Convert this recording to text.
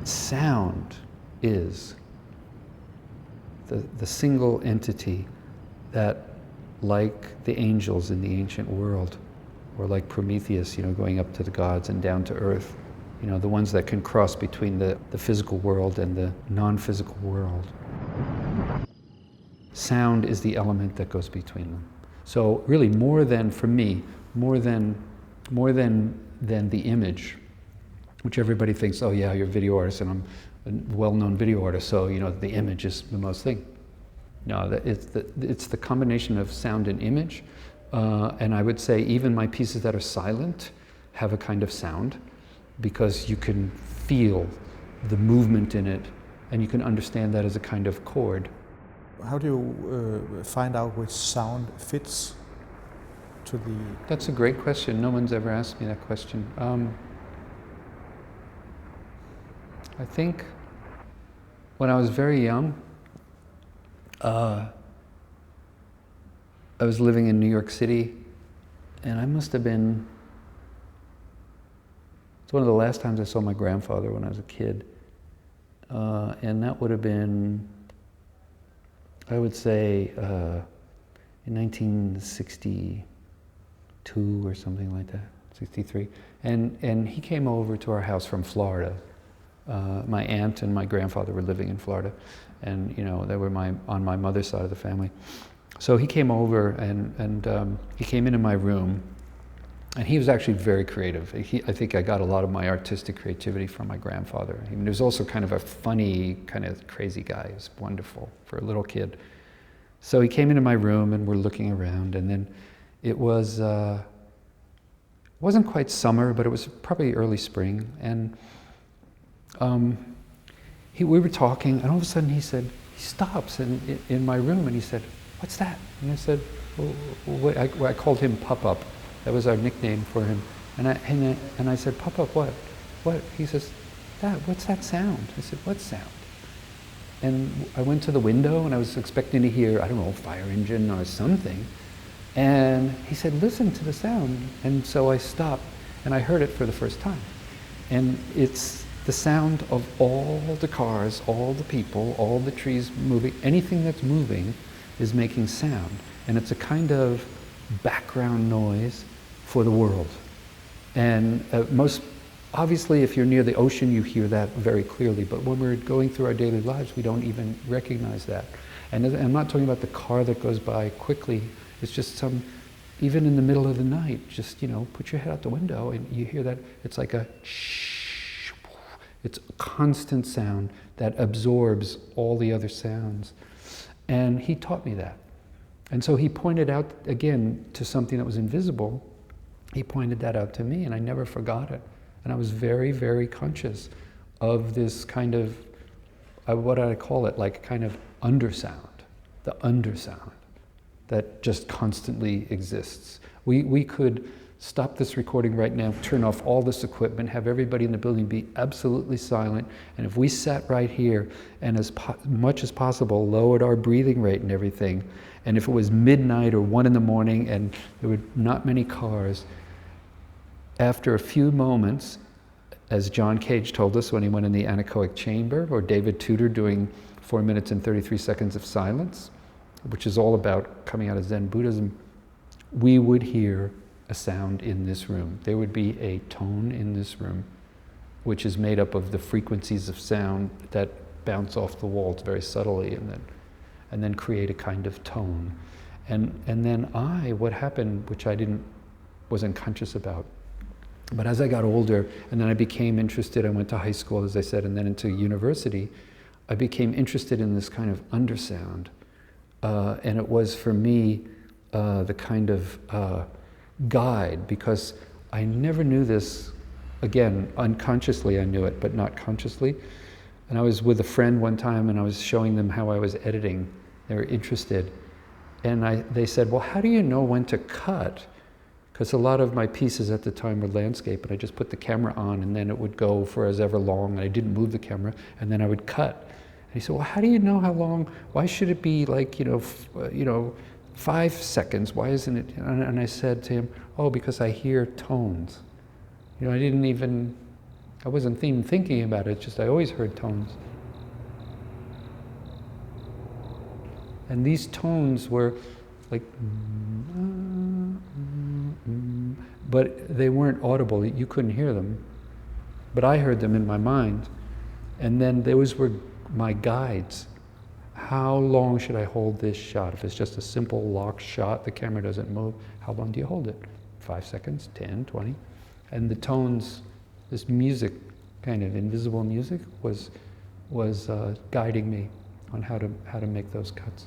sound is the single entity that, like the angels in the ancient world, or like Prometheus, going up to the gods and down to earth, the ones that can cross between the physical world and the non-physical world. Sound is the element that goes between them. So really more than, for me, more than the image, which everybody thinks, oh yeah, you're a video artist and I'm a well-known video artist, so the image is the most thing. No, it's the combination of sound and image, and I would say even my pieces that are silent have a kind of sound, because you can feel the movement in it, and you can understand that as a kind of chord. How do you find out which sound fits to the... That's a great question. No one's ever asked me that question. I think when I was very young, I was living in New York City, and I must have been... It's one of the last times I saw my grandfather when I was a kid. And that would have been, I would say, in 1962 or something like that, 63. And he came over to our house from Florida. My aunt and my grandfather were living in Florida, and they were on my mother's side of the family. So he came over, and he came into my room, and he was actually very creative. I think I got a lot of my artistic creativity from my grandfather. He was also kind of a funny, kind of crazy guy. He was wonderful for a little kid. So he came into my room, and we're looking around, and then it was, wasn't quite summer, but it was probably early spring, and we were talking, and all of a sudden he stops in my room, and he said, "What's that?" And I said, well, I called him Pup-Up. That was our nickname for him. And I said, "Pup-Up, what? What?" He says, "What's that sound?" I said, "What sound?" And I went to the window, and I was expecting to hear, I don't know, a fire engine or something. And he said, "Listen to the sound." And so I stopped, and I heard it for the first time. And it's the sound of all the cars, all the people, all the trees moving. Anything that's moving is making sound. And it's a kind of background noise for the world. And most obviously, if you're near the ocean, you hear that very clearly. But when we're going through our daily lives, we don't even recognize that. And I'm not talking about the car that goes by quickly. It's just even in the middle of the night, just, put your head out the window and you hear that. It's like a shh. It's a constant sound that absorbs all the other sounds. And he taught me that. And so he pointed out, again, to something that was invisible. He pointed that out to me, and I never forgot it. And I was very, very conscious of this kind of, what I call it, like kind of undersound, the undersound that just constantly exists. We could stop this recording right now, turn off all this equipment, have everybody in the building be absolutely silent, and if we sat right here and as much as possible lowered our breathing rate and everything, and if it was midnight or 1 in the morning and there were not many cars, after a few moments, as John Cage told us when he went in the anechoic chamber, or David Tudor doing 4 minutes and 33 seconds of silence, which is all about coming out of Zen Buddhism, we would hear a sound in this room. There would be a tone in this room, which is made up of the frequencies of sound that bounce off the walls very subtly and then create a kind of tone. And then what happened, which I wasn't conscious about, but as I got older, and then I became interested, I went to high school, as I said, and then into university, I became interested in this kind of undersound. And it was, for me, the kind of guide, because I never knew this, again, unconsciously I knew it, but not consciously. And I was with a friend one time, and I was showing them how I was editing. They were interested. And they said, "Well, how do you know when to cut?" Because a lot of my pieces at the time were landscape, and I just put the camera on, and then it would go for as ever long, and I didn't move the camera, and then I would cut. And he said, "Well, how do you know how long? Why should it be like, 5 seconds? Why isn't it?" And I said to him, "Oh, because I hear tones." I didn't even I wasn't even thinking about it, just I always heard tones. And these tones were like, but they weren't audible. You couldn't hear them. But I heard them in my mind. And then those were my guides. How long should I hold this shot? If it's just a simple locked shot, the camera doesn't move, how long do you hold it? 5 seconds, 10, 20? And the tones, this music, kind of invisible music, was guiding me on how to make those cuts.